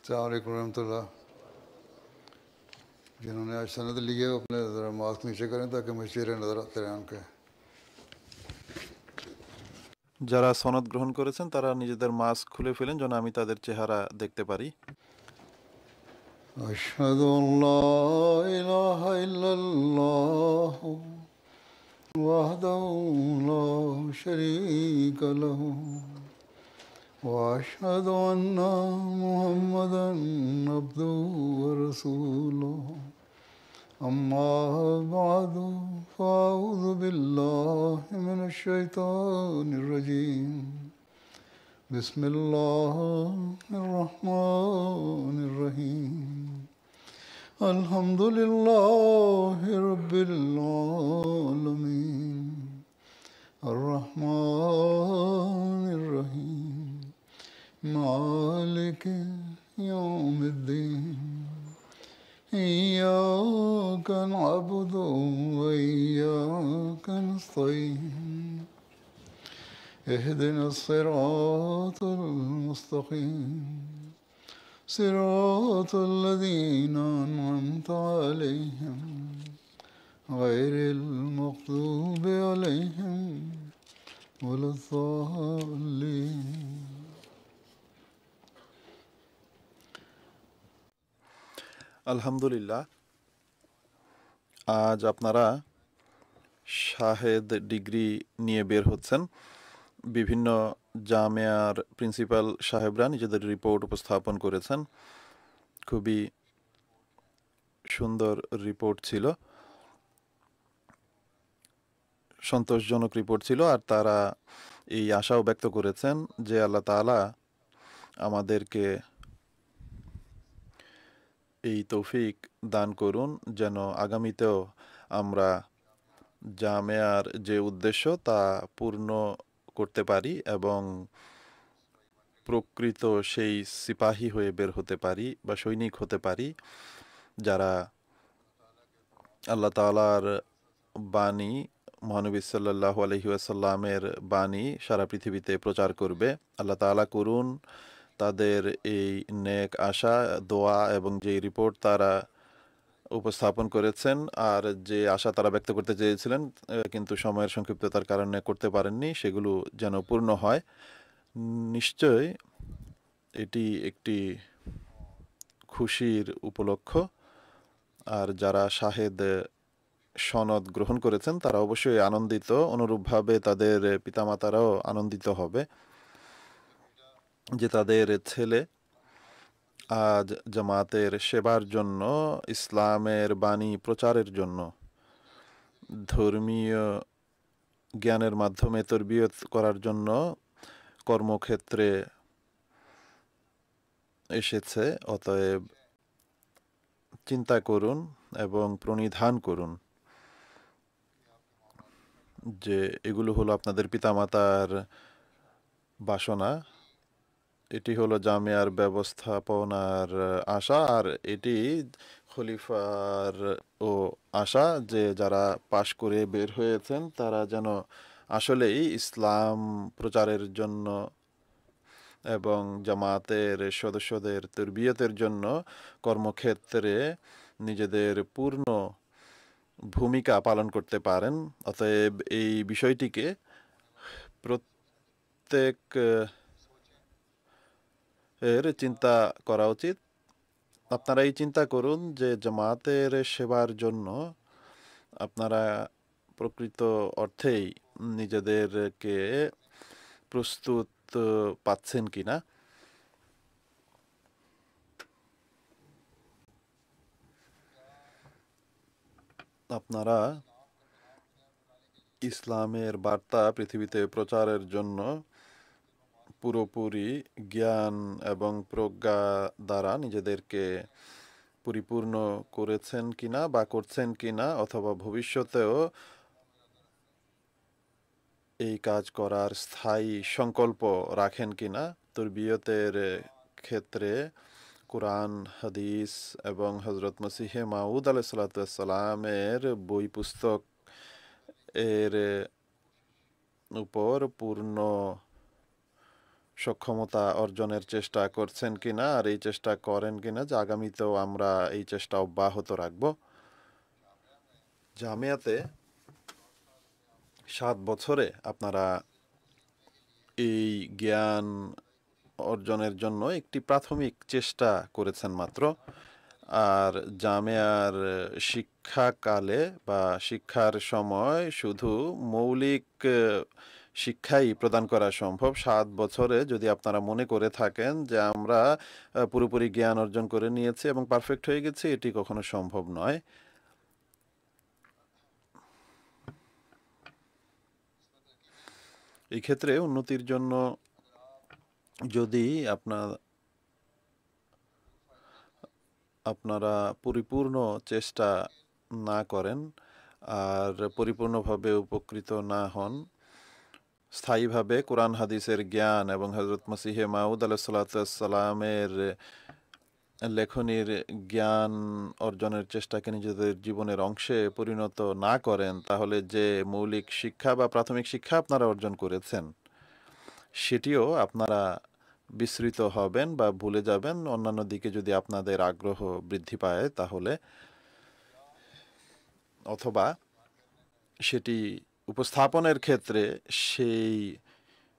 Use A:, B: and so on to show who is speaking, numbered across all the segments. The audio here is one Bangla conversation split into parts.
A: अस्सलामुअलैकुम रहमतुल्लाह। जिन्होंने आज सनद लिए हो अपने ज़रा मास्क नीचे करें ताकि मुझे चेहरे नज़र आते रहें उनके।
B: যারা সনদ গ্রহণ করেছেন তারা নিজেদের মাস্ক খুলে ফেলেন যেন আমি তাদের চেহারা দেখতে পারি।
A: আশহাদু আল্লা ইলাহা ইল্লাল্লাহ ওয়াহদাহু লা শারীকা লাহু ওয়া আশহাদু আন্না মুহাম্মাদান আবদুহু ওয়া রাসূলুহু। أما بعد فأعوذ بالله من الشيطان الرجيم. بسم الله الرحمن الرحيم. الحمد لله رب العالمين الرحمن الرحيم مالك يوم الدين إياك نعبد وإياك نستعين اهدنا الصراط المستقيم صراط الذين أنعمت عليهم غير المغضوب عليهم ولا الضالين.
B: আলহামদুলিল্লাহ, আজ আপনারা শাহেদ ডিগ্রি নিয়ে বের হচ্ছেন। বিভিন্ন জামিয়ার প্রিন্সিপাল সাহেবরা নিজেদের রিপোর্ট উপস্থাপন করেছেন। খুবই সুন্দর রিপোর্ট ছিল, সন্তোষজনক রিপোর্ট ছিল। আর তারা এই আশাও ব্যক্ত করেছেন যে আল্লাহ তাআলা আমাদেরকে এই তৌফিক দান করুন যেন আগামীতেও আমরা জামিয়ার যে উদ্দেশ্য তা পূর্ণ করতে পারি এবং প্রকৃত সেই সিপাহী হয়ে বের হতে পারি বা সৈনিক হতে পারি যারা আল্লাহ তাআলার বাণী, মহানবী সাল্লাল্লাহু আলাইহি ওয়াসাল্লামের বাণী সারা পৃথিবীতে প্রচার করবে। আল্লাহ তাআলা করুন তাদের এই নেক আশা, দোয়া এবং যে রিপোর্ট তারা উপস্থাপন করেছেন আর যে আশা তারা ব্যক্ত করতে চেয়েছিলেন কিন্তু সময়ের সংক্ষিপ্ততার কারণে করতে পারেননি, সেগুলো যেন পূর্ণ হয়। নিশ্চয় এটি একটি খুশির উপলক্ষ। আর যারা শাহেদ সনদ গ্রহণ করেছেন তারা অবশ্যই আনন্দিত, অনুরূপভাবে তাদের পিতামাতারাও আনন্দিত হবে যে তাদের ছেলে আজ জামাতের সেবার জন্য, ইসলামের বাণী প্রচারের জন্য, ধর্মীয় জ্ঞানের মাধ্যমে তরবিয়ত করার জন্য কর্মক্ষেত্রে এসেছে। অতএব চিন্তা করুন এবং প্রণিধান করুন যে এগুলো হলো আপনাদের পিতামাতার বাসনা, এটি হলো জামিয়ার ব্যবস্থাপনার আশা, আর এটি খলিফার ও আশা যে যারা পাশ করে বের হয়েছেন তারা যেন আসলেই ইসলাম প্রচারের জন্য এবং জামাতের সদস্যদের তরবিয়তের জন্য কর্মক্ষেত্রে নিজেদের পূর্ণ ভূমিকা পালন করতে পারেন। অতএব এই বিষয়টিকে প্রত্যেক এর চিন্তা করা উচিত। আপনারা এই চিন্তা করুন যে জামাতের সেবার জন্য আপনারা প্রকৃত অর্থেই নিজেদেরকে প্রস্তুত পাচ্ছেন কিনা। আপনারা ইসলামের বার্তা পৃথিবীতে প্রচারের জন্য পুরোপুরি জ্ঞান এবং প্রজ্ঞা দ্বারা নিজেদেরকে পরিপূর্ণ করেছেন কিনা বা করছেন কিনা, অথবা ভবিষ্যতেও এই কাজ করার স্থায়ী সংকল্প রাখেন কিনা। তরবিয়তের ক্ষেত্রে কোরআন, হাদিস এবং হজরত মসিহে মাউদ আলাইহিসসালামের বই পুস্তক এর উপর পূর্ণ সক্ষমতা অর্জনের চেষ্টা করছেন কিনা আর এই চেষ্টা করেন কিনা, যে আগামীতেও আমরা এই চেষ্টা অব্যাহত রাখব। জামিয়াতে 7 বছরে আপনারা এই জ্ঞান অর্জনের জন্য একটি প্রাথমিক চেষ্টা করেছেন মাত্র। আর জামিয়ার শিক্ষাকালে বা শিক্ষার সময় শুধু মৌলিক শিক্ষাই প্রদান করা সম্ভব। 7 বছরে যদি আপনারা মনে করে থাকেন যে আমরা পুরোপুরি জ্ঞান অর্জন করে নিয়েছি এবং পারফেক্ট হয়ে গেছি, এটি কখনো সম্ভব নয়। এই ক্ষেত্রে উন্নতির জন্য যদি আপনারা পরিপূর্ণ চেষ্টা না করেন আর পরিপূর্ণভাবে উপকৃত না হন, স্থায়ীভাবে কোরআন হাদিসের জ্ঞান এবং হযরত মসিহে মাউদ আলাইহিসসালামের লেখনীর জ্ঞান অর্জনের চেষ্টাকে নিজেদের জীবনের অংশে পরিণত না করেন, তাহলে যে মৌলিক শিক্ষা বা প্রাথমিক শিক্ষা আপনারা অর্জন করেছেন সেটিও আপনারা বিস্মৃত হবেন বা ভুলে যাবেন। অন্যান্য দিকে যদি আপনাদের আগ্রহ বৃদ্ধি পায় তাহলে, অথবা সেটি উপস্থাপনের ক্ষেত্রে সেই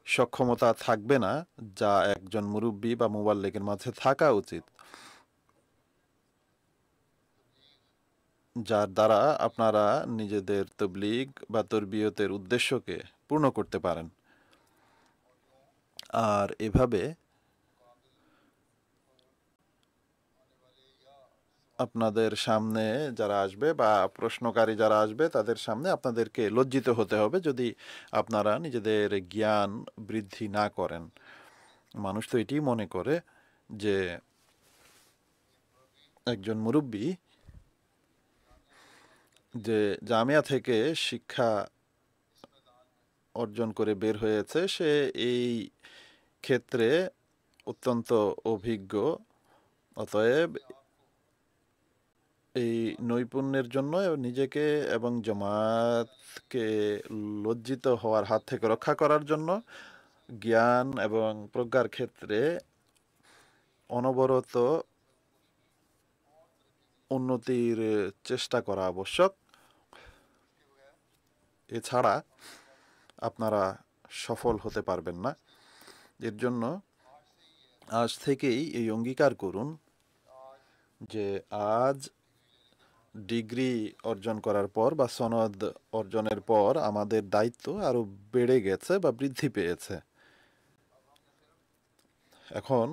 B: সক্ষমতা থাকবে না যা একজন মুরব্বী বা মুবাল্লিগের মাঝে থাকা উচিত, যার দ্বারা আপনারা নিজেদের তবলিগ বা তরবিয়তের উদ্দেশ্যকে পূর্ণ করতে পারেন। আর এভাবে আপনাদের সামনে যারা আসবে বা প্রশ্নকারী যারা আসবে তাদের সামনে আপনাদেরকে লজ্জিত হতে হবে যদি আপনারা নিজেদের জ্ঞান বৃদ্ধি না করেন। মানুষ তো এটিই মনে করে যে একজন মুরব্বী যে জামিয়া থেকে শিক্ষা অর্জন করে বের হয়েছে, সে এই ক্ষেত্রে অত্যন্ত অভিজ্ঞ। অতএব এই নৈপুণ্যের জন্য নিজেকে এবং জামাতকে লজ্জিত হওয়ার হাত থেকে রক্ষা করার জন্য জ্ঞান এবং প্রজ্ঞার ক্ষেত্রে অনবরত উন্নতির চেষ্টা করা আবশ্যক। এছাড়া আপনারা সফল হতে পারবেন না। এর জন্য আজ থেকেই এই অঙ্গীকার করুন যে আজ ডিগ্রি অর্জন করার পর বা সনদ অর্জনের পর আমাদের দায়িত্ব আরো বেড়ে গেছে বা বৃদ্ধি পেয়েছে। এখন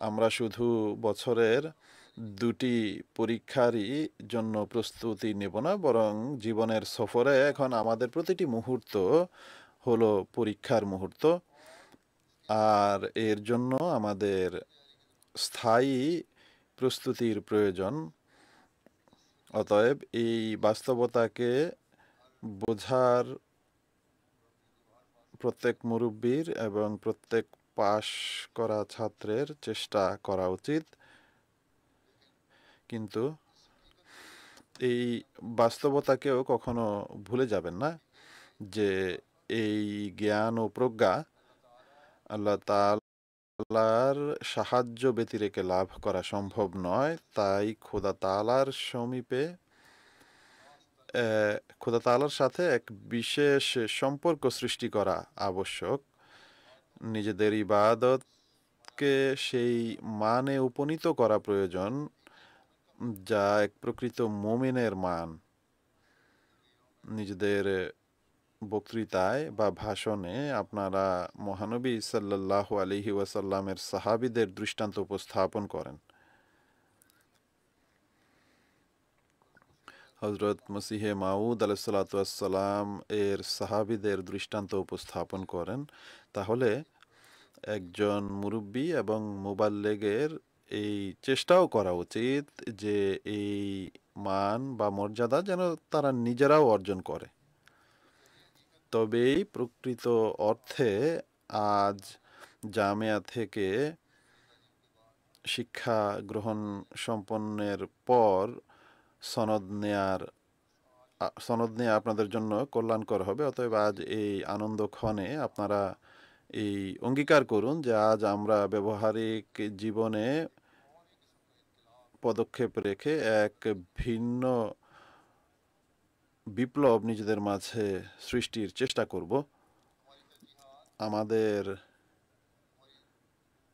B: আমরা শুধু বছরের 2টি পরীক্ষারই জন্য প্রস্তুতি নেব না, বরং জীবনের সফরে এখন আমাদের প্রতিটি মুহূর্ত হলো পরীক্ষার মুহূর্ত। আর এর জন্য আমাদের স্থায়ী প্রস্তুতির প্রয়োজন। অতএব এই বাস্তবতাকে বোঝার প্রত্যেক মুরব্বীর এবং প্রত্যেক পাশ করা ছাত্রের চেষ্টা করা উচিত। কিন্তু এই বাস্তবতাকেও কখনো ভুলে যাবেন না যে এই জ্ঞান ও প্রজ্ঞা আল্লাহ তাআলার সাহায্য ব্যতিরেকে লাভ করা সম্ভব নয়। তাই খোদা তাআলার সমীপে খোদা তাআলার সাথে এক বিশেষ সম্পর্ক সৃষ্টি করা আবশ্যক। নিজেদের ইবাদতকে সেই মানে উপনীত করা প্রয়োজন যা এক প্রকৃত মুমিনের মান। নিজেদের বক্তৃতায় বা ভাষণে আপনারা মহানবী সাল্লাল্লাহু আলাইহি ওয়াসাল্লামের সাহাবীদের দৃষ্টান্ত উপস্থাপন করেন। হযরত মসিহে মাউদ আলাইহিসসালাতু ওয়াসসালাম এর সাহাবীদের দৃষ্টান্ত উপস্থাপন করেন। তাহলে একজন মুরব্বী এবং মুবাল্লিগের এই চেষ্টাও করা উচিত যে এই মান বা মর্যাদা যেন তারা নিজেরাও অর্জন করে। তবেই প্রকৃত অর্থে আজ জামিয়া থেকে শিক্ষা গ্রহণ সম্পন্নের পর সনদ নিয়ে আপনাদের জন্য কল্যাণকর হবে। অতএব আজ এই আনন্দক্ষণে আপনারা এই অঙ্গীকার করুন যে আজ আমরা ব্যবহারিক জীবনে পদক্ষেপ রেখে এক ভিন্ন বিপ্লব নিজেদের মাঝে সৃষ্টির চেষ্টা করব। আমাদের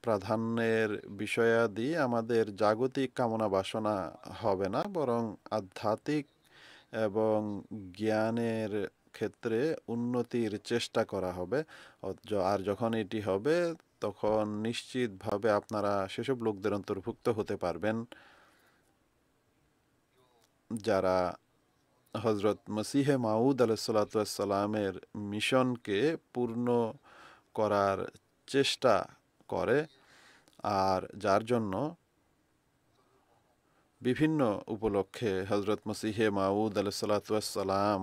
B: প্রাধান্যের বিষয়াদি আমাদের জাগতিক কামনা বাসনা হবে না, বরং আধ্যাত্মিক এবং জ্ঞানের ক্ষেত্রে উন্নতির চেষ্টা করা হবে। আর যখন এটি হবে তখন নিশ্চিতভাবে আপনারা সেসব লোকদের অন্তর্ভুক্ত হতে পারবেন যারা হজরত মসিহে মাউদ আলাইহিসসালামের মিশনকে পূর্ণ করার চেষ্টা করে আর যার জন্য বিভিন্ন উপলক্ষে হজরত মসিহে মাউদ আলাইহিসসালাম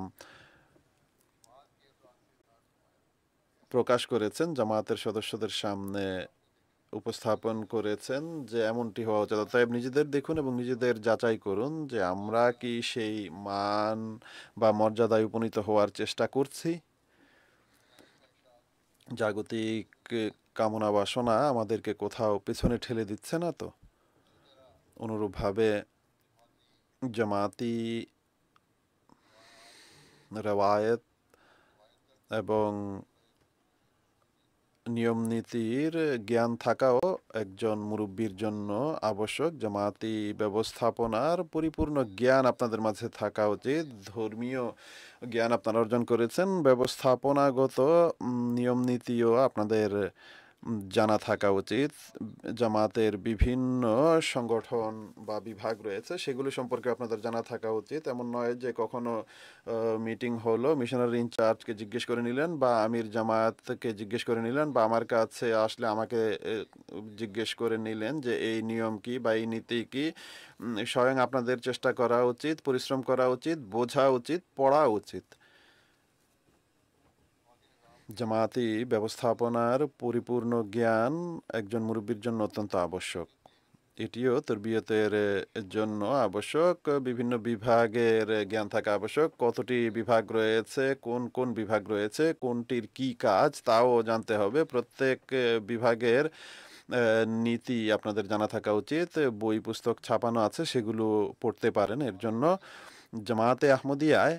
B: প্রকাশ করেছেন, জামায়াতের সদস্যদের সামনে উপস্থাপন করেছেন যে এমনটি হওয়া উচিত। অতএব নিজেদের দেখুন এবং নিজেদের যাচাই করুন যে আমরা কি সেই মান বা মর্যাদায় উপনীত হওয়ার চেষ্টা করছি। জাগতিক কামনা বাসনা আমাদেরকে কোথাও পেছনে ঠেলে দিচ্ছে না তো? অনুরূপভাবে জামাতি রেওয়ায়েত এবং নিয়ম নীতির জ্ঞান থাকাও একজন মুরব্বীর জন্য আবশ্যক। জামাতি ব্যবস্থাপনার পরিপূর্ণ জ্ঞান আপনাদের মাঝে থাকা উচিত। ধর্মীয় জ্ঞান আপনারা অর্জন করেছেন, ব্যবস্থাপনাগত নিয়ম নীতিও আপনাদের জানা থাকা উচিত। জামাতের বিভিন্ন সংগঠন বা বিভাগ রয়েছে, সেগুলো সম্পর্কে আপনাদের জানা থাকা উচিত। এমন নয় যে কখনো মিটিং হলো, মিশনারি ইনচার্জকে জিজ্ঞেস করে নিলেন বা আমির জামায়াতকে জিজ্ঞেস করে নিলেন বা আমার কাছে আসলে আমাকে জিজ্ঞেস করে নিলেন যে এই নিয়ম কি বা এই নীতি কি। স্বয়ং আপনাদের চেষ্টা করা উচিত, পরিশ্রম করা উচিত, বোঝা উচিত, পড়া উচিত। জামায়াতি ব্যবস্থাপনার পরিপূর্ণ জ্ঞান একজন মুরব্বীর জন্য অত্যন্ত আবশ্যক। এটিও তরবিয়তের জন্য আবশ্যক। বিভিন্ন বিভাগের জ্ঞান থাকা আবশ্যক। কতটি বিভাগ রয়েছে, কোন কোন বিভাগ রয়েছে, কোনটির কি কাজ তাও জানতে হবে। প্রত্যেক বিভাগের নীতি আপনাদের জানা থাকা উচিত। বই পুস্তক ছাপানো আছে, সেগুলো পড়তে পারেন। এর জন্য জামায়াতে আহমদিয়ায়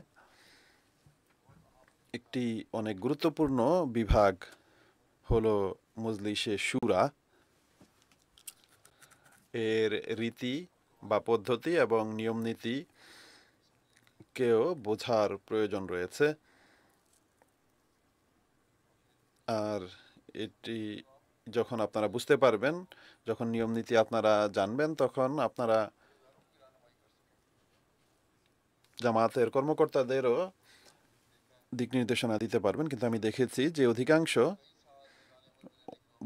B: একটি অনেক গুরুত্বপূর্ণ বিভাগ হলো মজলিসে শুরা। এর রীতি বা পদ্ধতি এবং নিয়ম নীতি কেও বোঝার প্রয়োজন রয়েছে। আর এটি যখন আপনারা বুঝতে পারবেন, যখন নিয়ম নীতি আপনারা জানবেন, তখন আপনারা জামায়াতের কর্মকর্তাদেরও দিক নির্দেশনা দিতে পারবেন। কিন্তু আমি দেখেছি যে অধিকাংশ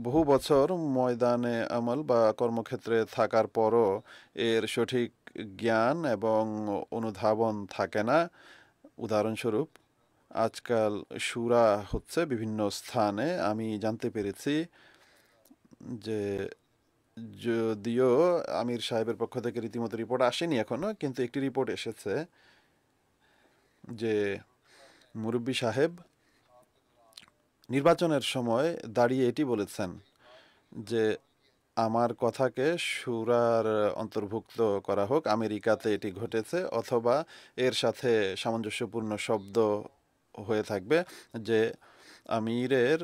B: বহু বছর ময়দানে আমল বা কর্মক্ষেত্রে থাকার পরও এর সঠিক জ্ঞান এবং অনুধাবন থাকে না। উদাহরণস্বরূপ, আজকাল শুরা হচ্ছে বিভিন্ন স্থানে। আমি জানতে পেরেছি যে যদিও আমির সাহেবের পক্ষ থেকে রীতিমতো রিপোর্ট আসেনি এখনো, কিন্তু একটি রিপোর্ট এসেছে যে মুরব্বী সাহেব নির্বাচনের সময় দাঁড়িয়ে এটি বলেছেন যে আমার কথাকে শুরার অন্তর্ভুক্ত করা হোক। আমেরিকাতে এটি ঘটেছে, অথবা এর সাথে সামঞ্জস্যপূর্ণ শব্দ হয়ে থাকবে যে আমিরের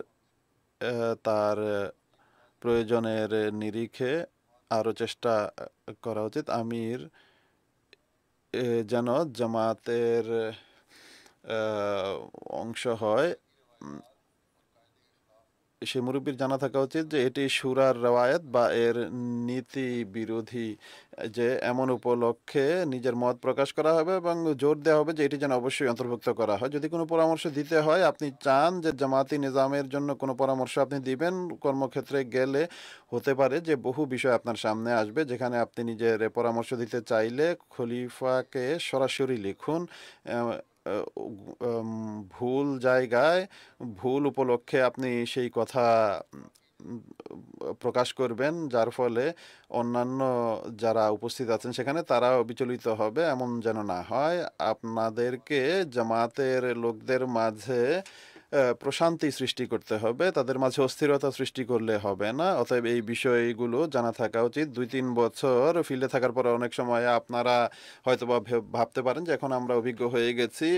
B: তার প্রয়োজনের নিরিখে আরও চেষ্টা করা উচিত। আমির যেন জামাতের অংশ হয়। সে মুরব্বীর জানা থাকা উচিত যে এটি শুরার রওয়ায়াত বা এর নীতি বিরোধী, যে এমন উপলক্ষে নিজের মত প্রকাশ করা হবে এবং জোর দেওয়া হবে যে এটি যেন অবশ্যই অন্তর্ভুক্ত করা হয়। যদি কোনো পরামর্শ দিতে হয়, আপনি চান যে জামাতি নিজামের জন্য কোনো পরামর্শ আপনি দিবেন, কর্মক্ষেত্রে গেলে হতে পারে যে বহু বিষয় আপনার সামনে আসবে, যেখানে আপনি নিজের পরামর্শ দিতে চাইলে খলিফাকে সরাসরি লিখুন। ভুল জায়গায় ভুল উপলক্ষে আপনি সেই কথা প্রকাশ করবেন, যার ফলে অন্যান্য যারা উপস্থিত আছেন সেখানে তারাও বিচলিত হবে। এমন যেন না হয়। আপনাদেরকে জামাতের লোকদের মাঝে প্রশান্তি সৃষ্টি করতে হবে, তাদের মাঝে অস্থিরতা সৃষ্টি করলে হবে না। অতএব এই বিষয়গুলো জানা থাকা উচিত। 2-3 বছর ফিল্ডে থাকার পরে অনেক সময় আপনারা হয়তোবা ভাবতে পারেন যে এখন আমরা অভিজ্ঞ হয়ে গেছি,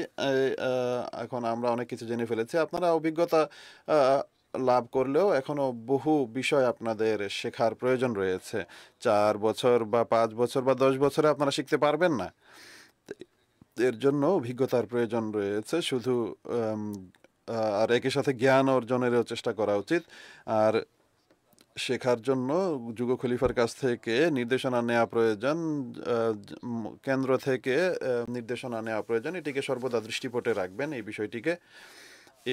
B: এখন আমরা অনেক কিছু জেনে ফেলেছি। আপনারা অভিজ্ঞতা লাভ করলেও এখনো বহু বিষয় আপনাদের শেখার প্রয়োজন রয়েছে। 4 বছর বা 5 বছর বা 10 বছরে আপনারা শিখতে পারবেন না। এর জন্য অভিজ্ঞতার প্রয়োজন রয়েছে শুধু, আর একই সাথে জ্ঞান অর্জনেরও চেষ্টা করা উচিত। আর শেখার জন্য যুগ খলিফার কাছ থেকে নির্দেশনা নেওয়া প্রয়োজন, কেন্দ্র থেকে নির্দেশনা নেওয়া প্রয়োজন। এটিকে সর্বদা দৃষ্টিপটে রাখবেন এই বিষয়টিকে।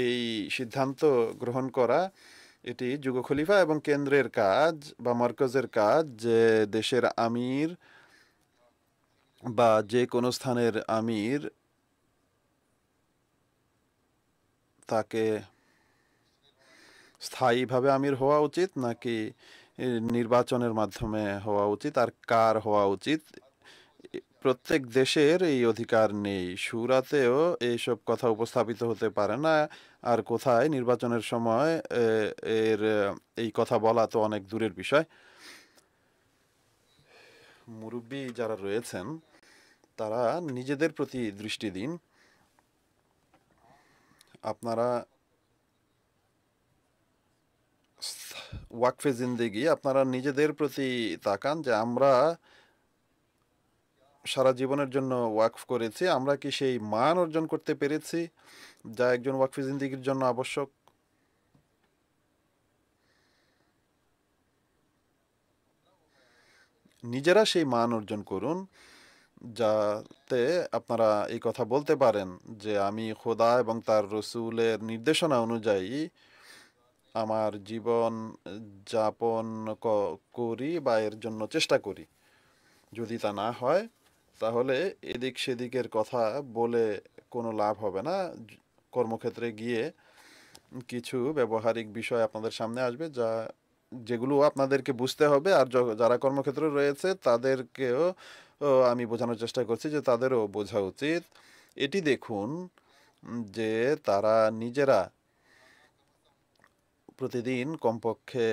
B: এই সিদ্ধান্ত গ্রহণ করা এটি যুগ খলিফা এবং কেন্দ্রের কাজ বা মার্কাজের কাজ, যে দেশের আমির বা যে কোনো স্থানের আমির তাকে স্থায়ীভাবে আমির হওয়া উচিত নাকি নির্বাচনের মাধ্যমে হওয়া উচিত, আর কার হওয়া উচিত। প্রত্যেক দেশের এই অধিকার নেই। সুরাতেও এইসব কথা উপস্থাপিত হতে পারে না, আর কোথায় নির্বাচনের সময় এর এই কথা বলা তো অনেক দূরের বিষয়। মুরব্বী যারা রয়েছেন তারা নিজেদের প্রতি দৃষ্টি দিন। আপনারা ওয়াকফে জিন্দেগি, আপনারা নিজেদের প্রতি তাকান যে আমরা সারা জীবনের জন্য ওয়াকফ করেছি, আমরা কি সেই মান অর্জন করতে পেরেছি যা একজন ওয়াকফে জিন্দেগির জন্য আবশ্যক। নিজেরা সেই মান অর্জন করুন যাতে আপনারা এই কথা বলতে পারেন যে আমি খোদা এবং তার রসুলের নির্দেশনা অনুযায়ী আমার জীবন যাপন করি বা এর জন্য চেষ্টা করি। যদি তা না হয় তাহলে এদিক সেদিকের কথা বলে কোনো লাভ হবে না। কর্মক্ষেত্রে গিয়ে কিছু ব্যবহারিক বিষয় আপনাদের সামনে আসবে যেগুলো আপনাদেরকে বুঝতে হবে। আর যারা কর্মক্ষেত্রে রয়েছে তাদেরকেও আমি বোঝানোর চেষ্টা করছি যে তাদেরও বোঝা উচিত। এটি দেখুন যে তারা নিজেরা প্রতিদিন কমপক্ষে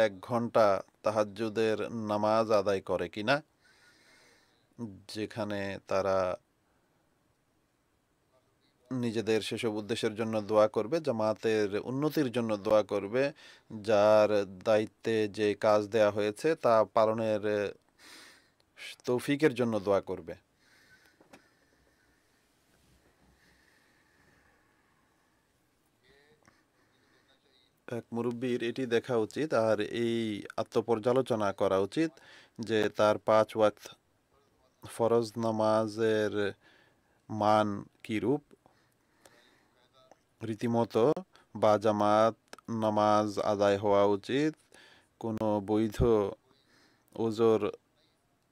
B: 1 ঘন্টা তাহাজ্জুদের নামাজ আদায় করে কিনা, যেখানে তারা নিজেদের সেসব উদ্দেশ্যের জন্য দোয়া করবে, জামাতের উন্নতির জন্য দোয়া করবে, যার দায়িত্বে যে কাজ দেয়া হয়েছে তা পালনের তৌফিকের জন্য দোয়া করবে। এক মুরব্বীর এটি দেখা উচিত আর এই আত্মপর্যালোচনা করা উচিত যে তার 5 ওয়াক্ত ফরজ নামাজের মান কীরূপ। রীতিমতো বা জামাত নামাজ আদায় হওয়া উচিত, কোনো বৈধ ওজোর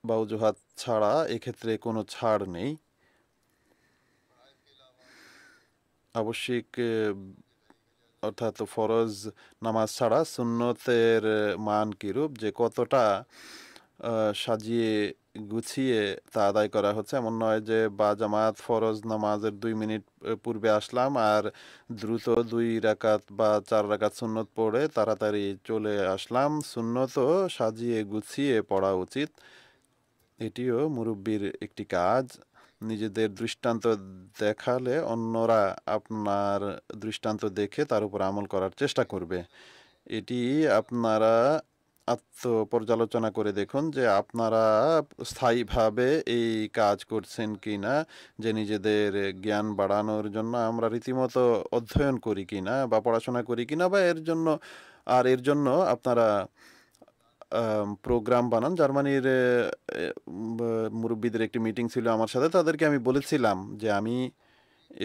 B: বা অজুহাত ছাড়া এক্ষেত্রে কোনো ছাড় নেই। আবশ্যিক অর্থাৎ ফরজ নামাজ ছাড়া সুন্নতের মান কীরূপ, যে কতটা সাজিয়ে গুছিয়ে তা আদায় করা হচ্ছে। এমন নয় যে বা জামাত ফরজ নামাজের 2 মিনিট পূর্বে আসলাম আর দ্রুত 2 রাকাত বা 4 রাকাত সুন্নত পড়ে তাড়াতাড়ি চলে আসলাম। সুন্নতও সাজিয়ে গুছিয়ে পড়া উচিত। এটিও মুরব্বীর একটি কাজ। নিজেদের দৃষ্টান্ত দেখালে অন্যরা আপনার দৃষ্টান্ত দেখে তার উপর আমল করার চেষ্টা করবে। এটি আপনারা আত্মপর্যালোচনা করে দেখুন যে আপনারা স্থায়ীভাবে এই কাজ করছেন কি না, যে নিজেদের জ্ঞান বাড়ানোর জন্য আমরা রীতিমতো অধ্যয়ন করি কিনা বা পড়াশোনা করি কিনা, বা এর জন্য আপনারা প্রোগ্রাম বানান। জার্মানির মুরব্বীদের একটি মিটিং ছিল আমার সাথে, তাদেরকে আমি বলেছিলাম যে আমি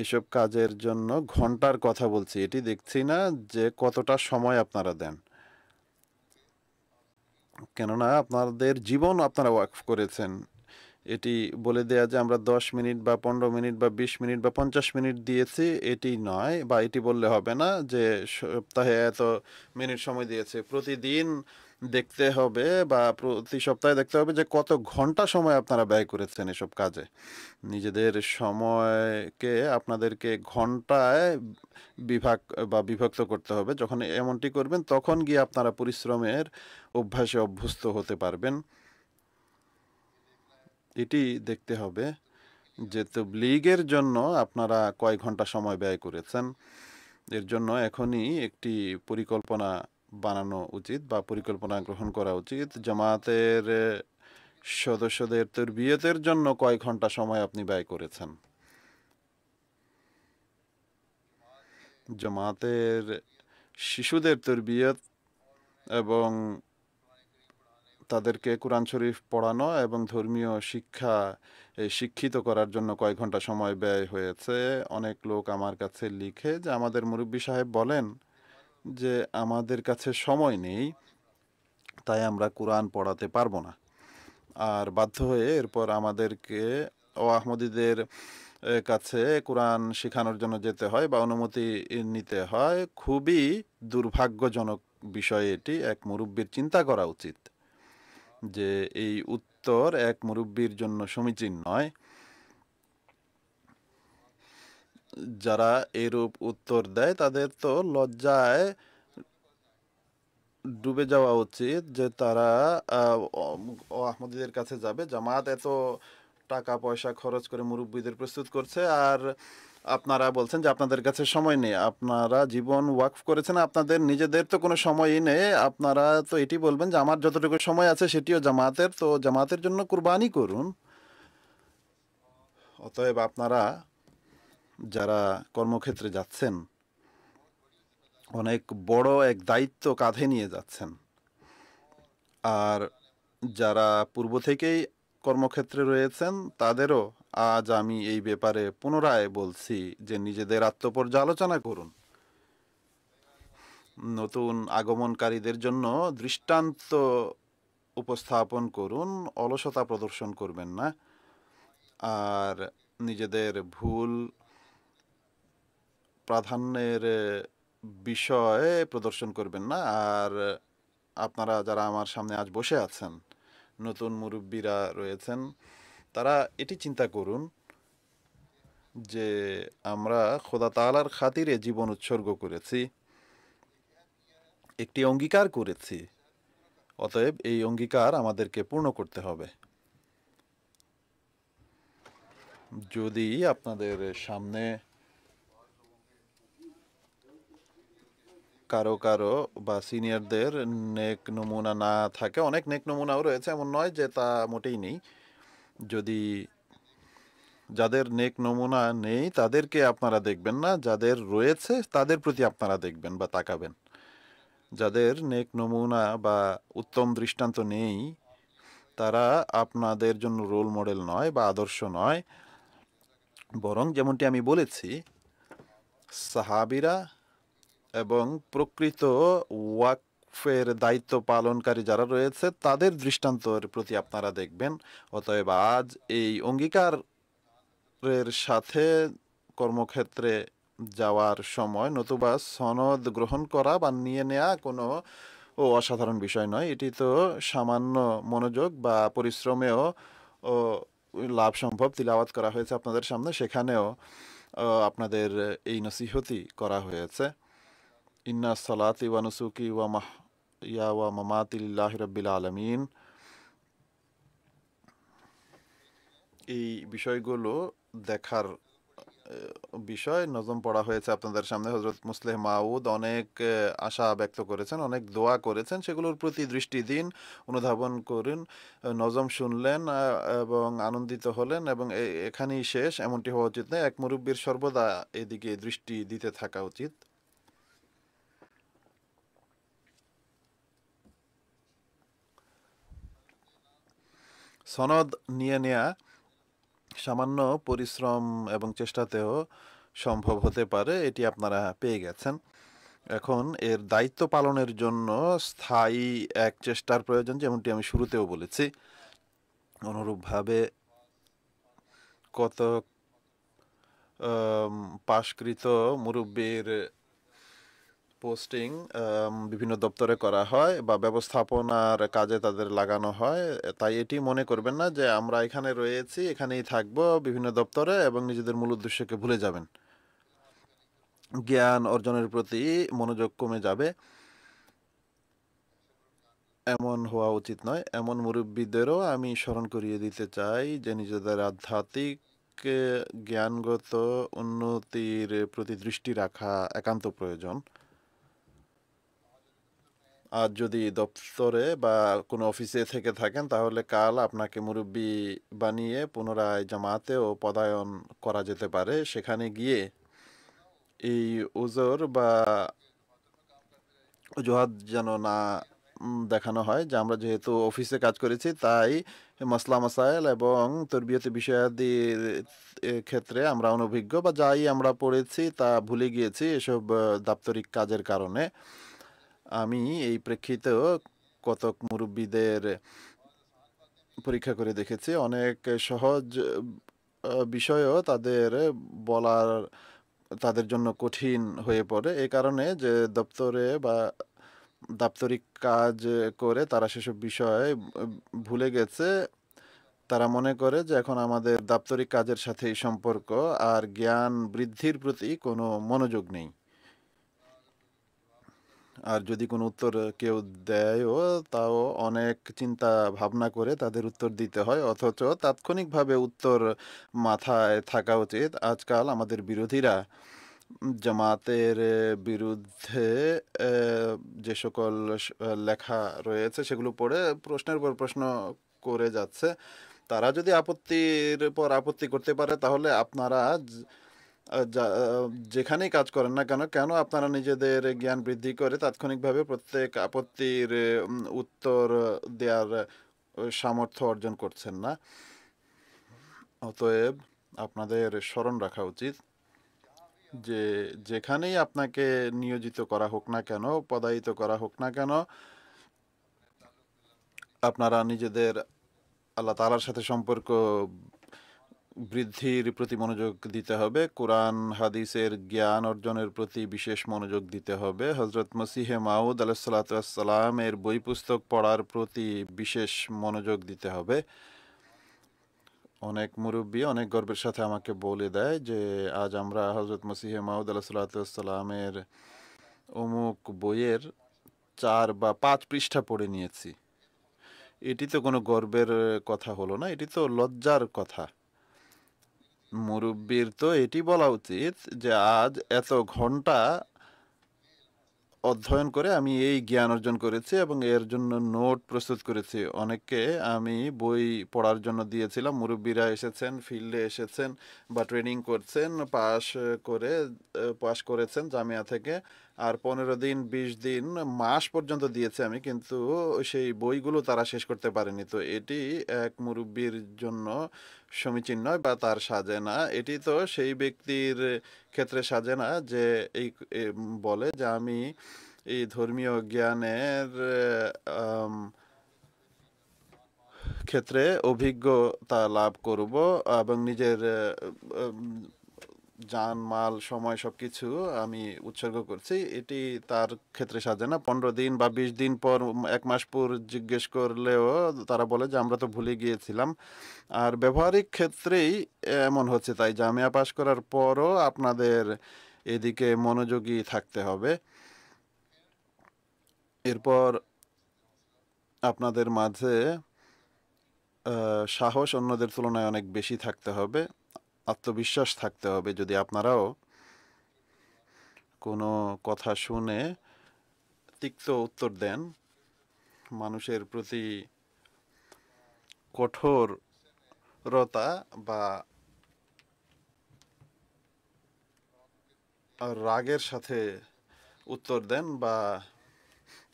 B: এসব কাজের জন্য ঘন্টার কথা বলছি, এটি দেখছি না যে কতটা সময় আপনারা দেন, কেননা আপনাদের জীবন আপনারা ওয়াকফ করেছেন। এটি বলে দেয়া যে আমরা 10 মিনিট বা 15 মিনিট বা 20 মিনিট বা 50 মিনিট দিয়েছি এটি নয়, বা এটি বললে হবে না যে সপ্তাহে এত মিনিট সময় দিয়েছে। প্রতিদিন দেখতে হবে বা প্রতি সপ্তাহে দেখতে হবে যে কত ঘন্টা সময় আপনারা ব্যয় করেছেন এসব কাজে। নিজেদের সময়কে আপনাদেরকে ঘন্টায় বিভক্ত করতে হবে। যখন এমনটি করবেন তখন গিয়ে আপনারা পরিশ্রমের অভ্যাসে অভ্যস্ত হতে পারবেন। এটি দেখতে হবে যে তাবলীগের জন্য আপনারা কয় ঘন্টা সময় ব্যয় করেছেন। এর জন্য এখনই একটি পরিকল্পনা বানানো উচিত বা পরিকল্পনা গ্রহণ করা উচিত। জামাতের সদস্যদের তরবিয়তের জন্য কয় ঘন্টা সময় আপনি ব্যয় করেছেন। জামাতের শিশুদের তরবিয়ত এবং তাদেরকে কোরআন শরীফ পড়ানো এবং ধর্মীয় শিক্ষিত করার জন্য কয় ঘন্টা সময় ব্যয় হয়েছে। অনেক লোক আমার কাছে লিখে যে আমাদের মুরব্বী সাহেব বলেন যে আমাদের কাছে সময় নেই, তাই আমরা কোরআন পড়াতে পারবো না। আর বাধ্য হয়ে এরপর আমাদেরকে আহমদীদের কাছে কোরআন শেখানোর জন্য যেতে হয় বা অনুমতি নিতে হয়। খুবই দুর্ভাগ্যজনক বিষয় এটি। এক মুরব্বীর চিন্তা করা উচিত যে এই উত্তর এক মুরব্বীর জন্য সমীচীন নয়। যারা এরূপ উত্তর দেয় তাদের তো লজ্জায় ডুবে যাওয়া উচিত যে তারা আহমদীদের কাছে যাবে। জামাত এত টাকা পয়সা খরচ করে মুরব্বীদের প্রস্তুত করছে, আর আপনারা বলছেন যে আপনাদের কাছে সময় নেই। আপনারা জীবন ওয়াকফ করেছেন, আপনাদের নিজেদের তো কোনো সময়ই নেই। আপনারা তো এটি বলবেন যে আমার যতটুকু সময় আছে সেটিও জামাতের, তো জামাতের জন্য কুরবানি করুন। অতএব আপনারা যারা কর্মক্ষেত্রে যাচ্ছেন অনেক বড় এক দায়িত্ব কাঁধে নিয়ে যাচ্ছেন। আর যারা পূর্ব থেকেই কর্মক্ষেত্রে রয়েছেন তাদেরও আজ আমি এই ব্যাপারে পুনরায় বলছি যে নিজেদের আত্মপর্যালোচনা করুন। নতুন আগমনকারীদের জন্য দৃষ্টান্ত উপস্থাপন করুন, অলসতা প্রদর্শন করবেন না। আর নিজেদের ভুল প্রাধান্যের বিষয়ে প্রদর্শন করবেন না। আর আপনারা যারা আমার সামনে আজ বসে আছেন, নতুন মুরব্বীরা রয়েছেন, তারা এটি চিন্তা করুন যে আমরা খোদা তাআলার খাতিরে জীবন উৎসর্গ করেছি, একটি অঙ্গীকার করেছি। অতএব এই অঙ্গীকার আমাদেরকে পূর্ণ করতে হবে। যদি আপনাদের সামনে কারো বা সিনিয়রদের নেক নমুনা না থাকে, অনেক নেক নমুনাও রয়েছে, এমন নয় যে তা মোটেই নেই। যদি যাদের নেক নমুনা নেই তাদেরকে আপনারা দেখবেন না, যাদের রয়েছে তাদের প্রতি আপনারা দেখবেন বা তাকাবেন। যাদের নেক নমুনা বা উত্তম দৃষ্টান্ত নেই তারা আপনাদের জন্য রোল মডেল নয় বা আদর্শ নয়। বরং যেমনটি আমি বলেছি, সাহাবীরা এবং প্রকৃত ওয়াকফের দায়িত্ব পালনকারী যারা রয়েছে তাদের দৃষ্টান্তের প্রতি আপনারা দেখবেন। অতএব আজ এই অঙ্গীকারের সাথে কর্মক্ষেত্রে যাওয়ার সময় নতুবা সনদ গ্রহণ করা বা নিয়ে নেওয়া কোনো অসাধারণ বিষয় নয়। এটি তো সামান্য মনোযোগ বা পরিশ্রমেও ও লাভ সম্ভব। তিলাওয়াত করা হয়েছে আপনাদের সামনে, সেখানেও আপনাদের এই নসিহতি করা হয়েছে। ইন্না সালাতি ওয়া নুসুকি ওয়া মাহইয়া ওয়া মামাতি লিল্লাহি রাব্বিল আলামিন। এই বিষয়গুলো দেখার বিষয়। নজম পড়া হয়েছে আপনাদের সামনে। হযরত মুসলিহ মাউদ অনেক আশা ব্যক্ত করেছেন, অনেক দোয়া করেছেন, সেগুলোর প্রতি দৃষ্টি দিন, অনুধাবন করুন। নজম শুনলেন এবং আনন্দিত হলেন এবং এখানেই শেষ, এমনটি হওয়া উচিত নয়। এক মুরব্বীর সর্বদা এদিকে দৃষ্টি দিতে থাকা উচিত। সনদ নিয়ে নেয়া সামান্য পরিশ্রম এবং চেষ্টাতেও সম্ভব হতে পারে, এটি আপনারা পেয়ে গেছেন। এখন এর দায়িত্ব পালনের জন্য স্থায়ী এক চেষ্টার প্রয়োজন, যেমনটি আমি শুরুতেও বলেছি। অনুরূপভাবে কত পাশকৃত মুরব্বীর পোস্টিং বিভিন্ন দপ্তরে করা হয় বা ব্যবস্থাপনার কাজে তাদের লাগানো হয়। তাই এটি মনে করবেন না যে আমরা এখানে রয়েছি, এখানেই থাকবো বিভিন্ন দপ্তরে এবং নিজেদের মূল উদ্দেশ্যকে ভুলে যাবেন। জ্ঞান অর্জনের প্রতি মনোযোগ কমে যাবে, এমন হওয়া উচিত নয়। এমন মুরব্বীদেরও আমি স্মরণ করিয়ে দিতে চাই যে নিজেদের আধ্যাত্মিক জ্ঞানগত উন্নতির প্রতি দৃষ্টি রাখা একান্ত প্রয়োজন। আর যদি দপ্তরে বা কোনো অফিসে থেকে থাকেন তাহলে কাল আপনাকে মুরব্বি বানিয়ে পুনরায় জামাতেও পদায়ন করা যেতে পারে। সেখানে গিয়ে এই উজর বা অজুহাত যেন না দেখানো হয় যে আমরা যেহেতু অফিসে কাজ করেছি তাই মাসলা মাসাইল এবং তরবিয়তি বিষয়াদির ক্ষেত্রে আমরা অনভিজ্ঞ বা যাই আমরা পড়েছি তা ভুলে গিয়েছি এসব দাপ্তরিক কাজের কারণে। আমি এই প্রেক্ষিতেও কতক মুরব্বীদের পরীক্ষা করে দেখেছি। অনেক সহজ বিষয়ও বলার তাদের জন্য কঠিন হয়ে পড়ে। এ কারণে যে দপ্তরে বা দাপ্তরিক কাজ করে তারা সেসব বিষয় ভুলে গেছে। তারা মনে করে যে এখন আমাদের দাপ্তরিক কাজের সাথেই সম্পর্ক, আর জ্ঞান বৃদ্ধির প্রতি কোনো মনোযোগ নেই। আর যদি কোনো উত্তর কেউ দেয়ও তাও অনেক চিন্তা ভাবনা করে তাদের উত্তর দিতে হয়, অথচ তাৎক্ষণিকভাবে উত্তর মাথায় থাকা উচিত। আজকাল আমাদের বিরোধীরা জামাতের বিরুদ্ধে যে সকল লেখা রয়েছে সেগুলো পড়ে প্রশ্নের পর প্রশ্ন করে যাচ্ছে। তারা যদি আপত্তির পর আপত্তি করতে পারে তাহলে আপনারা যেখানেই কাজ করেন না কেন, কেন আপনারা নিজেদের জ্ঞান বৃদ্ধি করে তাৎক্ষণিকভাবে প্রত্যেক আপত্তির উত্তর দেওয়ার সামর্থ্য অর্জন করছেন না? অতএব আপনাদের স্মরণ রাখা উচিত যে যেখানেই আপনাকে নিয়োজিত করা হোক না কেন, পদায়িত করা হোক না কেন, আপনারা নিজেদের আল্লাহ তাআলার সাথে সম্পর্ক বৃদ্ধির প্রতি মনোযোগ দিতে হবে। কোরআন হাদিসের জ্ঞান অর্জনের প্রতি বিশেষ মনোযোগ দিতে হবে। হজরত মসিহে মাউদ আলাইহিসসালাম এর বই পুস্তক পড়ার প্রতি বিশেষ মনোযোগ দিতে হবে। অনেক মুরব্বী অনেক গর্বের সাথে আমাকে বলে দেয় যে আজ আমরা হজরত মসিহে মাউদ আলাইহিসসালামের অমুক বইয়ের 4 বা 5 পৃষ্ঠা পড়ে নিয়েছি। এটি তো কোনো গর্বের কথা হলো না, এটি তো লজ্জার কথা। মুরব্বির তো এটি বলা উচিত যে আজ এত ঘন্টা অধ্যয়ন করে আমি এই জ্ঞান অর্জন করেছি এবং এর জন্য নোট প্রস্তুত করেছি। অনেককে আমি বই পড়ার জন্য দিয়েছিলাম। মুরব্বীরা এসেছেন, ফিল্ডে এসেছেন বা ট্রেনিং করছেন, পাশ করেছেন জামিয়া থেকে, আর 15 দিন 20 দিন মাস পর্যন্ত দিয়েছে আমি, কিন্তু সেই বইগুলো তারা শেষ করতে পারেনি। তো এটি এক মুরব্বীর জন্য সমীচীন নয় বা তার সাজে না। এটি তো সেই ব্যক্তির ক্ষেত্রে সাজে না যে বলে যে আমি এই ধর্মীয় জ্ঞানের ক্ষেত্রে অভিজ্ঞতা লাভ করব এবং নিজের জান মাল সময় সবকিছু আমি উৎসর্গ করছি। এটি তার ক্ষেত্রে সাজে না। 15 দিন বা 20 দিন পর 1 মাস পর জিজ্ঞেস করলেও তারা বলে যে আমরা তো ভুলে গিয়েছিলাম। আর ব্যবহারিক ক্ষেত্রেই এমন হচ্ছে। তাই জামিয়া পাশ করার পরও আপনাদের এদিকে মনোযোগী থাকতে হবে। এরপর আপনাদের মাঝে সাহস অন্যদের তুলনায় অনেক বেশি থাকতে হবে, আত্মবিশ্বাস থাকতে হবে। যদি আপনারাও কোনো কথা শুনে তিক্ত উত্তর দেন, মানুষের প্রতি কঠোরতা বা রাগের সাথে উত্তর দেন, বা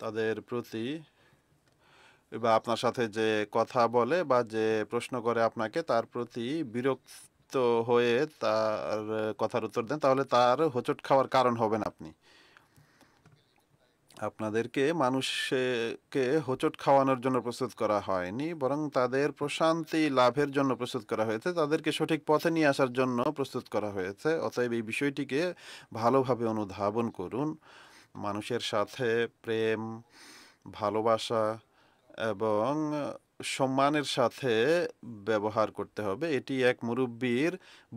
B: তাদের প্রতি বা আপনার সাথে যে কথা বলে বা যে প্রশ্ন করে আপনাকে তার প্রতি বিরক্ত হয়ে তার কথার উত্তর দেন, তাহলে তার হোঁচট খাওয়ার কারণ হবেন আপনি। আপনাদেরকে মানুষকে হোঁচট খাওয়ানোর জন্য প্রস্তুত করা হয়নি, বরং তাদের প্রশান্তি লাভের জন্য প্রস্তুত করা হয়েছে, তাদেরকে সঠিক পথে নিয়ে আসার জন্য প্রস্তুত করা হয়েছে। অতএব এই বিষয়টিকে ভালোভাবে অনুধাবন করুন। মানুষের সাথে প্রেম, ভালোবাসা এবং সম্মানের সাথে ব্যবহার করতে হবে। এটি এক মুরব্বির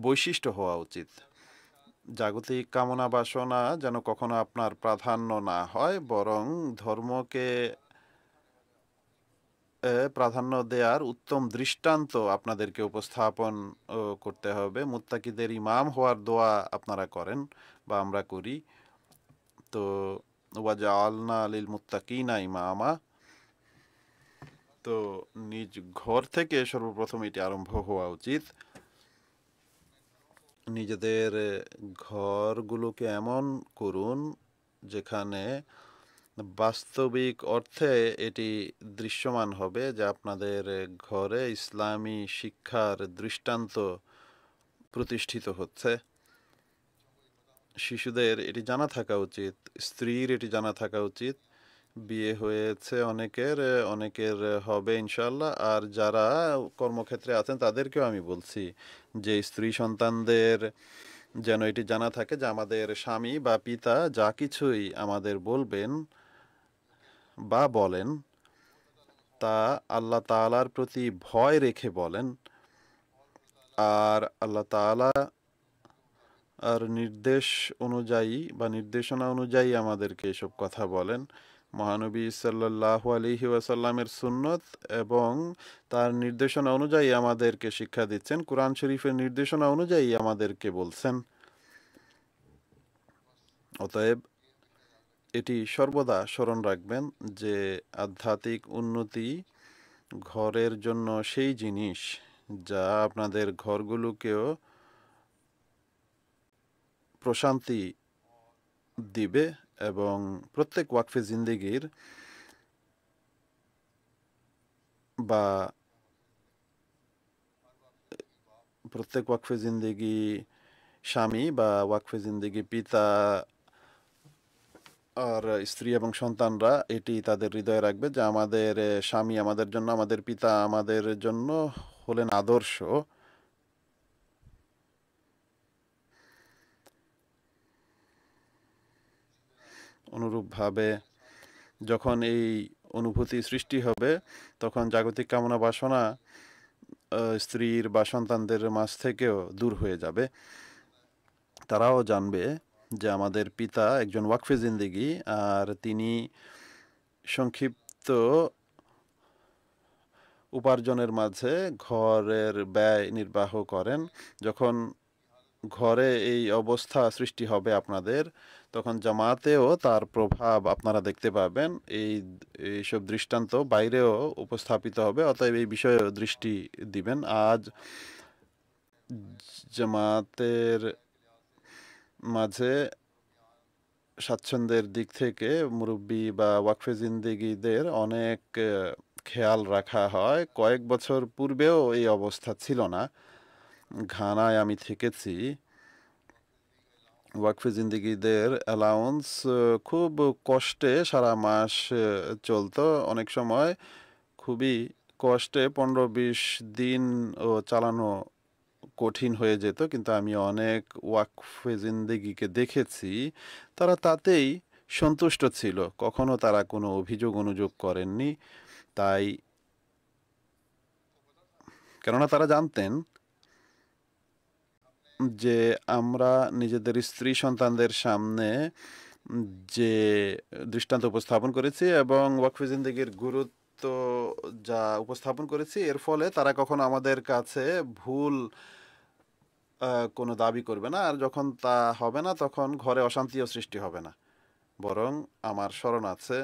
B: বৈশিষ্ট্য হওয়া উচিত। জাগতিক কামনা বাসনা যেন কখনো আপনার প্রাধান্য না হয়, বরং ধর্মকে প্রাধান্য দেওয়ার উত্তম দৃষ্টান্ত আপনাদেরকে উপস্থাপন করতে হবে। মুত্তাকিদের ইমাম হওয়ার দোয়া আপনারা করেন বা আমরা করি। তো ওয়াজআলনা লিল মুত্তাকিনা ইমামা। তো নিজ ঘর থেকে সর্বপ্রথম এটি আরম্ভ হওয়া উচিত। নিজেদের ঘরগুলোকে এমন করুন যেখানে বাস্তবিক অর্থে এটি দৃশ্যমান হবে যে আপনাদের ঘরে ইসলামী শিক্ষার দৃষ্টান্ত প্রতিষ্ঠিত হচ্ছে। শিশুদের এটি জানা থাকা উচিত, স্ত্রীর এটি জানা থাকা উচিত। বিয়ে হয়েছে অনেকের, অনেকের হবে ইনশাল্লাহ। আর যারা কর্মক্ষেত্রে আছেন তাদেরকেও আমি বলছি যে স্ত্রী সন্তানদের যেন এটি জানা থাকে যে আমাদের স্বামী বা পিতা যা কিছুই আমাদের বলবেন বা বলেন তা আল্লাহ তাআলার প্রতি ভয় রেখে বলেন, আর আল্লাহ তাআলা আর নির্দেশ অনুযায়ী বা নির্দেশনা অনুযায়ী আমাদেরকে এসব কথা বলেন। মহানবী সাল্লাল্লাহু আলাইহি ওয়াসাল্লামের সুন্নত এবং তার নির্দেশনা অনুযায়ী আমাদেরকে শিক্ষা দিচ্ছেন, কোরআন শরীফের নির্দেশনা অনুযায়ী আমাদেরকে বলছেন। অতএব এটি সর্বদা স্মরণ রাখবেন যে আধ্যাত্মিক উন্নতি ঘরের জন্য সেই জিনিস যা আপনাদের ঘরগুলোকেও প্রশান্তি দিবে এবং প্রত্যেক ওয়াকফে জিন্দেগির বা প্রত্যেক ওয়াকফে জিন্দেগি স্বামী বা ওয়াকফে জিন্দেগি পিতা আর স্ত্রী এবং সন্তানরা এটি তাদের হৃদয়ে রাখবে যে আমাদের স্বামী আমাদের জন্য, আমাদের পিতা আমাদের জন্য হলেন আদর্শ। অনুরূপভাবে যখন এই অনুভূতি সৃষ্টি হবে তখন জাগতিক কামনা বাসনা স্ত্রীর বা সন্তানদের মাঝ থেকেও দূর হয়ে যাবে। তারাও জানবে যে আমাদের পিতা একজন ওয়াকফে জিন্দেগি আর তিনি সংক্ষিপ্ত উপার্জনের মাঝে ঘরের ব্যয় নির্বাহ করেন। যখন ঘরে এই অবস্থা সৃষ্টি হবে আপনাদের, তখন জামাতেও তার প্রভাব আপনারা দেখতে পাবেন। এইসব দৃষ্টান্ত বাইরেও উপস্থাপিত হবে। অতএব এই বিষয়ে দৃষ্টি দিবেন। আজ জামাতের মাঝে স্বাচ্ছন্দ্যের দিক থেকে মুরব্বি বা ওয়াকফে জিন্দেগিদের অনেক খেয়াল রাখা হয়। কয়েক বছর পূর্বেও এই অবস্থা ছিল না। ঘানায় আমি থেকেছি, ওয়াকফে জিন্দেগিদের অ্যালাউন্স খুব কষ্টে সারা মাস চলতো। অনেক সময় খুবই কষ্টে 15-20 দিন চালানো কঠিন হয়ে যেত। কিন্তু আমি অনেক ওয়াকফে জিন্দেগিকে দেখেছি, তারা তাতেই সন্তুষ্ট ছিল। কখনো তারা কোনো অভিযোগ অনুযোগ করেননি। তাই কেননা তারা জানতেন যে আমরা নিজেদের স্ত্রী সন্তানদের সামনে যে দৃষ্টান্ত উপস্থাপন করেছি এবং ওয়াকফে জিন্দেগির গুরুত্ব যা উপস্থাপন করেছি, এর ফলে তারা কখনো আমাদের কাছে ভুল কোনো দাবি করবে না। আর যখন তা হবে না তখন ঘরে অশান্তিও সৃষ্টি হবে না। বরং আমার স্মরণ আছে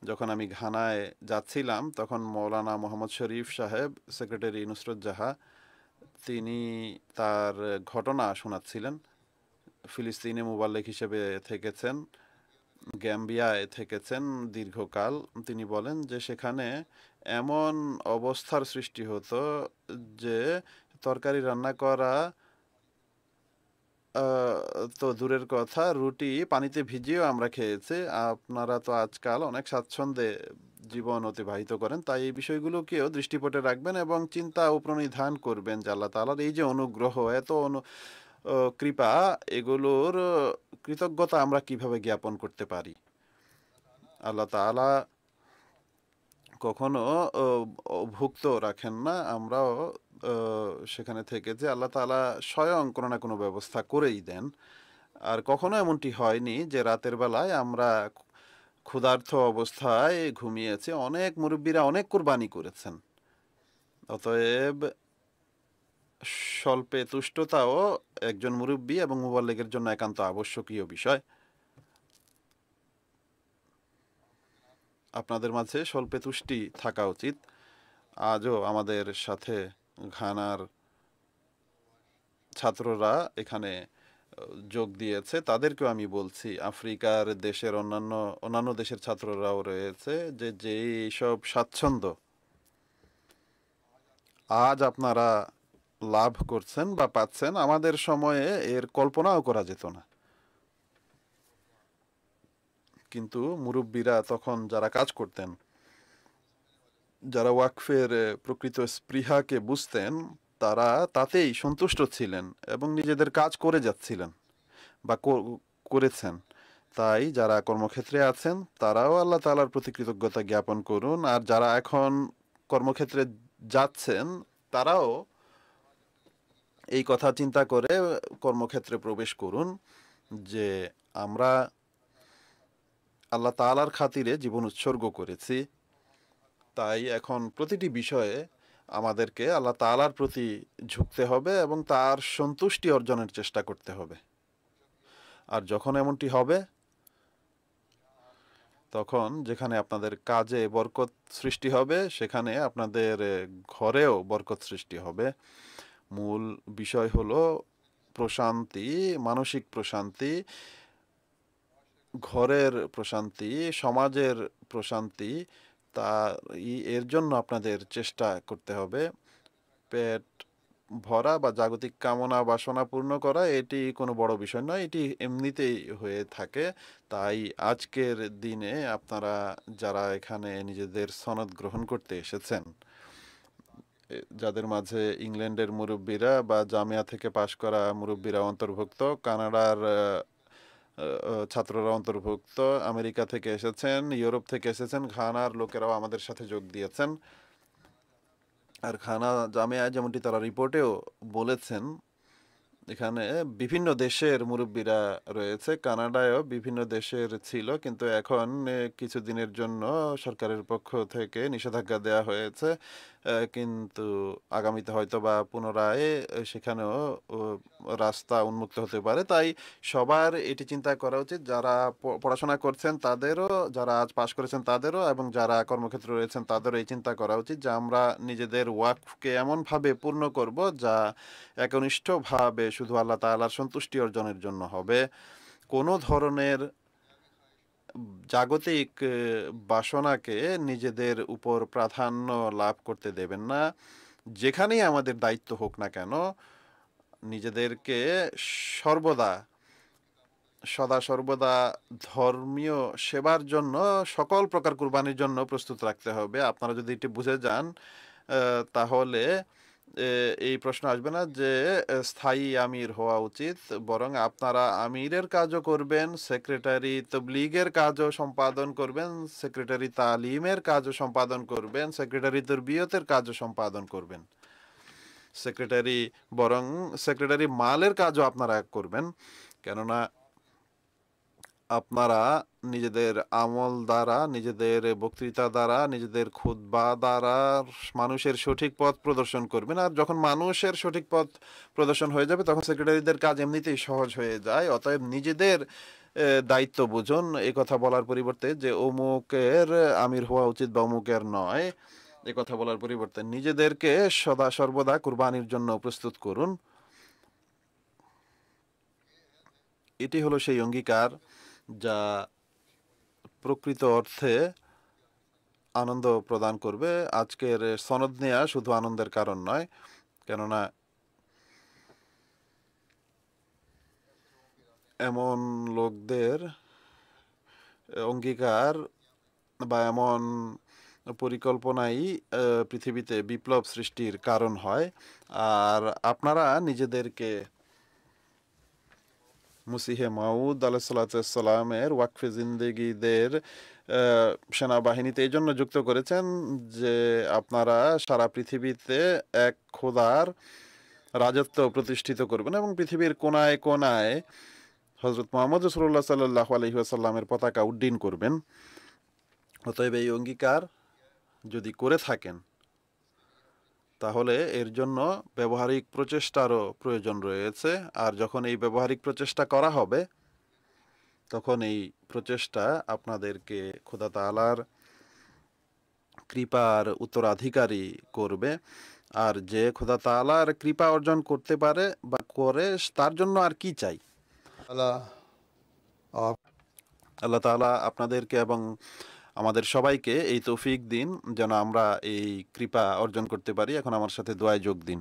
B: যখন আমি ঘানায় যাচ্ছিলাম তখন মৌলানা মোহাম্মদ শরীফ সাহেব, সেক্রেটারি নুসরত জাহা, তিনি তার ঘটনা শোনাচ্ছিলেন। ফিলিস্তিনে মুবাল্লিগ হিসেবে থেকেছেন, গ্যাম্বিয়ায় থেকেছেন দীর্ঘকাল। তিনি বলেন যে সেখানে এমন অবস্থার সৃষ্টি হতো যে তরকারি রান্না করা তো দূরের কথা, রুটি পানিতে ভিজিয়েও আমরা খেয়েছি। আপনারা তো আজকাল অনেক স্বাচ্ছন্দ্যে জীবন অতিবাহিত করেন, তাই এই বিষয়গুলোকেও দৃষ্টিপটে রাখবেন এবং চিন্তা ও প্রণিধান করবেন যে আল্লাহ তাআলার এই যে অনুগ্রহ, এত কৃপা, এগুলোর কৃতজ্ঞতা আমরা কিভাবে জ্ঞাপন করতে পারি। আল্লাহ তাআলা কখনো ভুক্ত রাখেন না, আমরাও সেখানে থেকে যে আল্লাহ তাআলা স্বয়ং কোনো না কোনো ব্যবস্থা করেই দেন। আর কখনো এমনটি হয়নি যে রাতের বেলায় আমরা ক্ষুধার্ত অবস্থায় ঘুমিয়েছি। অনেক মুরব্বীরা অনেক কুরবানি করেছেন। অতএব স্বল্পে তুষ্টতাও একজন মুরব্বী এবং মুবাল্লিগের জন্য একান্ত আবশ্যকীয় বিষয়। আপনাদের মাঝে স্বল্পে তুষ্টি থাকা উচিত। আজও আমাদের সাথে ঘানার ছাত্ররা এখানে যোগ দিয়েছে, তাদেরকেও আমি বলছি, আফ্রিকার দেশের অন্যান্য দেশের ছাত্ররাও রয়েছে, যে যেই সব স্বাচ্ছন্দ্য আজ আপনারা লাভ করছেন বা পাচ্ছেন, আমাদের সময়ে এর কল্পনাও করা যেত না। কিন্তু মুরব্বীরা তখন যারা কাজ করতেন, যারা ওয়াকফের প্রকৃত স্পৃহাকে বুঝতেন, তারা তাতেই সন্তুষ্ট ছিলেন এবং নিজেদের কাজ করে যাচ্ছিলেন বা করেছেন। তাই যারা কর্মক্ষেত্রে আছেন তারাও আল্লাহ তাআলার প্রতি কৃতজ্ঞতা জ্ঞাপন করুন, আর যারা এখন কর্মক্ষেত্রে যাচ্ছেন তারাও এই কথা চিন্তা করে কর্মক্ষেত্রে প্রবেশ করুন যে আমরা আল্লাহ তাআলার খাতিরে জীবন উৎসর্গ করেছি। তাই এখন প্রতিটি বিষয়ে আমাদেরকে আল্লাহ তাআলার প্রতি ঝুঁকতে হবে এবং তার সন্তুষ্টি অর্জনের চেষ্টা করতে হবে। আর যখন এমনটি হবে, তখন যেখানে আপনাদের কাজে বরকত সৃষ্টি হবে, সেখানে আপনাদের ঘরেও বরকত সৃষ্টি হবে। মূল বিষয় হলো প্রশান্তি, মানসিক প্রশান্তি, ঘরের প্রশান্তি, সমাজের প্রশান্তি। তা এর জন্য আপনাদের চেষ্টা করতে হবে। পেট ভরা বা জাগতিক কামনা বাসনা পূর্ণ করা এটি কোনো বড় বিষয় নয়, এটি এমনিতেই হয়ে থাকে। তাই আজকের দিনে আপনারা যারা এখানে নিজেদের সনদ গ্রহণ করতে এসেছেন, যাদের মাঝে ইংল্যান্ডের মুরব্বীরা বা জামিয়া থেকে পাশ করা মুরব্বীরা অন্তর্ভুক্ত, কানাডার ছাত্ররা অন্তর্ভুক্ত, আমেরিকা থেকে এসেছেন, ইউরোপ থেকে এসেছেন, ঘানার লোকেরাও আমাদের সাথে যোগ দিয়েছেন। আর ঘানা জামিয়ায় যেমনটি তারা রিপোর্টেও বলেছেন, এখানে বিভিন্ন দেশের মুরব্বীরা রয়েছে। কানাডায়ও বিভিন্ন দেশের ছিল, কিন্তু এখন কিছুদিনের জন্য সরকারের পক্ষ থেকে নিষেধাজ্ঞা দেওয়া হয়েছে। কিন্তু আগামীতে হয়তো বা পুনরায় সেখানেও রাস্তা উন্মুক্ত হতে পারে। তাই সবার এটি চিন্তা করা উচিত, যারা পড়াশোনা করছেন তাদেরও, যারা আজ পাশ করেছেন তাদেরও, এবং যারা কর্মক্ষেত্রে রয়েছেন তাদেরও এই চিন্তা করা উচিত যে আমরা নিজেদের ওয়াকফকে এমনভাবে পূর্ণ করব যা একনিষ্ঠভাবে শুধু আল্লাহ তাআলার সন্তুষ্টি অর্জনের জন্য হবে। কোনো ধরনের জাগতিক বাসনাকে নিজেদের উপর প্রাধান্য লাভ করতে দেবেন না। যেখানেই আমাদের দায়িত্ব হোক না কেন, নিজেদেরকে সদা সর্বদা ধর্মীয় সেবার জন্য, সকল প্রকার কুরবানির জন্য প্রস্তুত রাখতে হবে। আপনারা যদি এটি বুঝে যান, তাহলে এই প্রশ্ন আসবে না যে স্থায়ী আমির হওয়া উচিত, বরং আপনারা আমিরের কাজও করবেন, সেক্রেটারি তবলিগের কাজও সম্পাদন করবেন, সেক্রেটারি তালিমের কাজও সম্পাদন করবেন, সেক্রেটারি তরবিয়তের কাজও সম্পাদন করবেন, সেক্রেটারি মালের কাজও আপনারা করবেন। কেননা আপনারা নিজেদের আমল দ্বারা, নিজেদের বক্তৃতা দ্বারা, নিজেদের খুতবা দ্বারা মানুষের সঠিক পথ প্রদর্শন করবেন। আর যখন মানুষের সঠিক পথ প্রদর্শন হয়ে যাবে, তখন সেক্রেটারিদের কাজ এমনিতেই সহজ হয়ে যায়। অতএব নিজেদের দায়িত্ব বুঝুন। এই কথা বলার পরিবর্তে যে অমুকের আমির হওয়া উচিত বা অমুকের নয়, এ কথা বলার পরিবর্তে নিজেদেরকে সদা সর্বদা কুরবানির জন্য প্রস্তুত করুন। এটি হলো সেই অঙ্গীকার যা প্রকৃত অর্থে আনন্দ প্রদান করবে। আজকের সনদ নেয়া শুধু আনন্দের কারণ নয়, কেননা এমন লোকদের অঙ্গীকার বা এমন পরিকল্পনাই পৃথিবীতে বিপ্লব সৃষ্টির কারণ হয়। আর আপনারা নিজেদেরকে মুসিহে মাউদ আলাইহিসসালামের ওয়াকফে জিন্দেগীদের সেনাবাহিনীতে এই জন্য যুক্ত করেছেন যে আপনারা সারা পৃথিবীতে এক খোদার রাজত্ব প্রতিষ্ঠিত করবেন এবং পৃথিবীর কোনায় কোনায় হযরত মুহাম্মদ রাসূলুল্লাহ সাল্লাল্লাহু আলাইহি ওয়াসাল্লামের পতাকা উড্ডীন করবেন। অতএব এই অঙ্গীকার যদি করে থাকেন তাহলে এর জন্য ব্যবহারিক প্রচেষ্টারও প্রয়োজন রয়েছে। আর যখন এই ব্যবহারিক প্রচেষ্টা করা হবে তখন এই প্রচেষ্টা আপনাদেরকে খোদা তাআলার কৃপার উত্তরাধিকারী করবে। আর যে খোদা তাআলার কৃপা অর্জন করতে পারে বা করে তার জন্য আর কি চাই।
A: আল্লাহ आप
B: আল্লাহ তাআলা আপনাদেরকে এবং আমাদের সবাইকে এই তৌফিক দিন যেন আমরা এই কৃপা অর্জন করতে পারি। এখন আমার সাথে দোয়ায় যোগ দিন।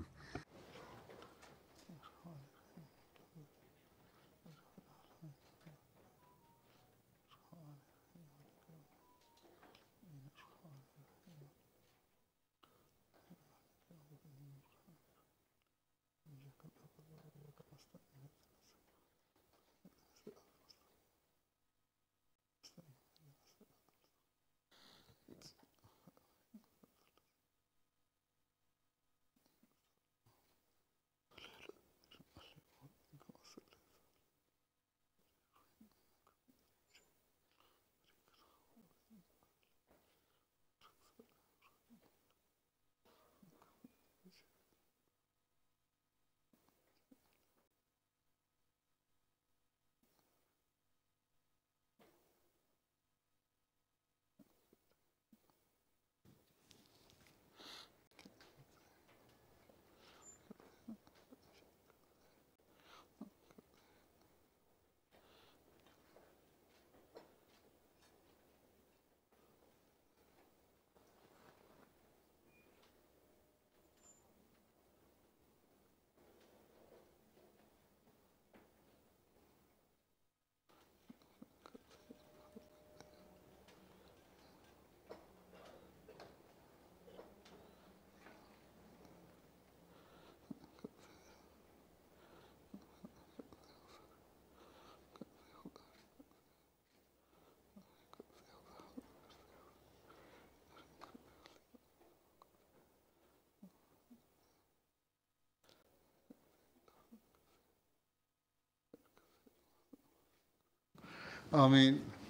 A: आमीन।